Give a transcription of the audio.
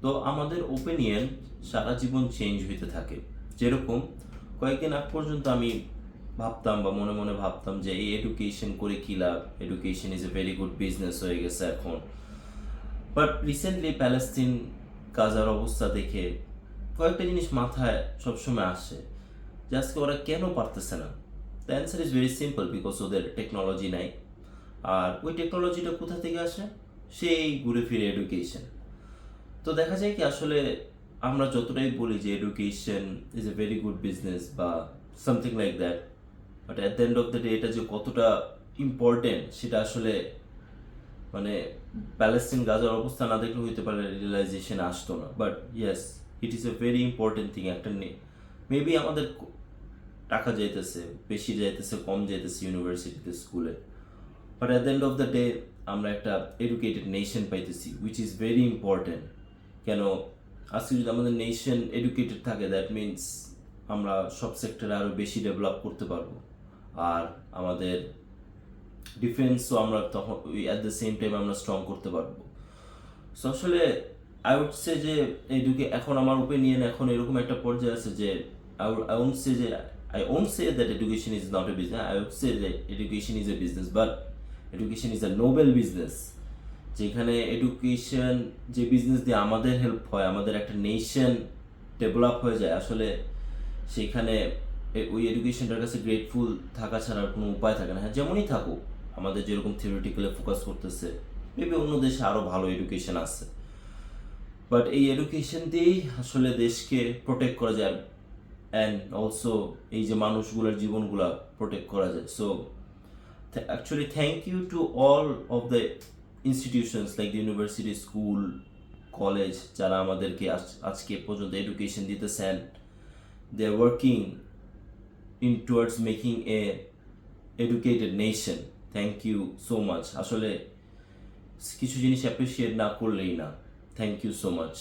তো আমাদের ওপিনিয়ন সারা জীবন চেঞ্জ হইতে থাকে। যেরকম কয়েকদিন আগ পর্যন্ত আমি ভাবতাম বা মনে মনে ভাবতাম যে এই এডুকেশন করে কী লাভ, education is a very good business হয়ে গেছে এখন। বাট রিসেন্টলি প্যালেস্তিন গাজার অবস্থা দেখে কয়েকটা জিনিস মাথায় সবসময় আসে যে আজকে ওরা কেন পারতেছে না। The answer is very simple, because ওদের টেকনোলজি নাই। আর ওই টেকনোলজিটা কোথা থেকে আসে? সেই ঘুরে ফিরে এডুকেশন। তো দেখা যায় কি আসলে আমরা যতটাই বলি যে education is a very good business বা something like that, but at the end of the day এটা যে কতটা ইম্পর্টেন্ট সেটা আসলে মানে প্যালেস্টিন গাজার অবস্থা না দেখলে হইতে পারে রিয়েলাইজেশন আসতো না। But yes, it is a very important thing. একটা মেবি আমাদের টাকা যাইতেছে, বেশি যাইতেছে, কম যাইতেছে ইউনিভার্সিটিতে, স্কুলে, but at the end of the day আমরা একটা এডুকেটেড নেশন পাইতেছি, উইচ ইজ ভেরি ইম্পর্টেন্ট। কেন, আজকে যদি আমাদের নেশন এডুকেটেড থাকে, দ্যাট মিনস আমরা সব সেক্টরে আরও বেশি ডেভেলপ করতে পারবো। আর আমাদের ডিফেন্সও আমরা তখন অ্যাট দ্য সেম টাইম আমরা স্ট্রং করতে পারবো। সো আসলে আই উড সে যে এখন আমার ওপিনিয়ন এখন এরকম একটা পর্যায়ে আছে যে আই উড সে যে I won't say that education is not a business, I would say যে education is a business, but education is a noble business. যেখানে এডুকেশন যে বিজনেস দিয়ে আমাদের হেল্প হয়, আমাদের একটা নেশন ডেভেলপ হয়ে যায়, আসলে সেখানে ওই এডুকেশনটার কাছে গ্রেটফুল থাকা ছাড়া আর কোনো উপায় থাকে না। হ্যাঁ, যেমনই থাকুক, আমাদের যেরকম থিওরিটিক্যালি ফোকাস করতেছে, মেবি অন্য দেশে আরও ভালো এডুকেশন আছে, বাট এই এডুকেশন দিয়েই আসলে দেশকে প্রোটেক্ট করা যায়, অ্যান্ড অলসো এই যে মানুষগুলোর জীবনগুলা প্রোটেক্ট করা যায়। So actually thank you to all of the institutions like the university, school, college, যারা আমাদেরকে আজকে পর্যন্ত এডুকেশন দিতেছেন। they are working in towards making a educated nation. Thank you so much. আসলে কিছু জিনিস অ্যাপ্রিসিয়েট না করলেই না। Thank you so much.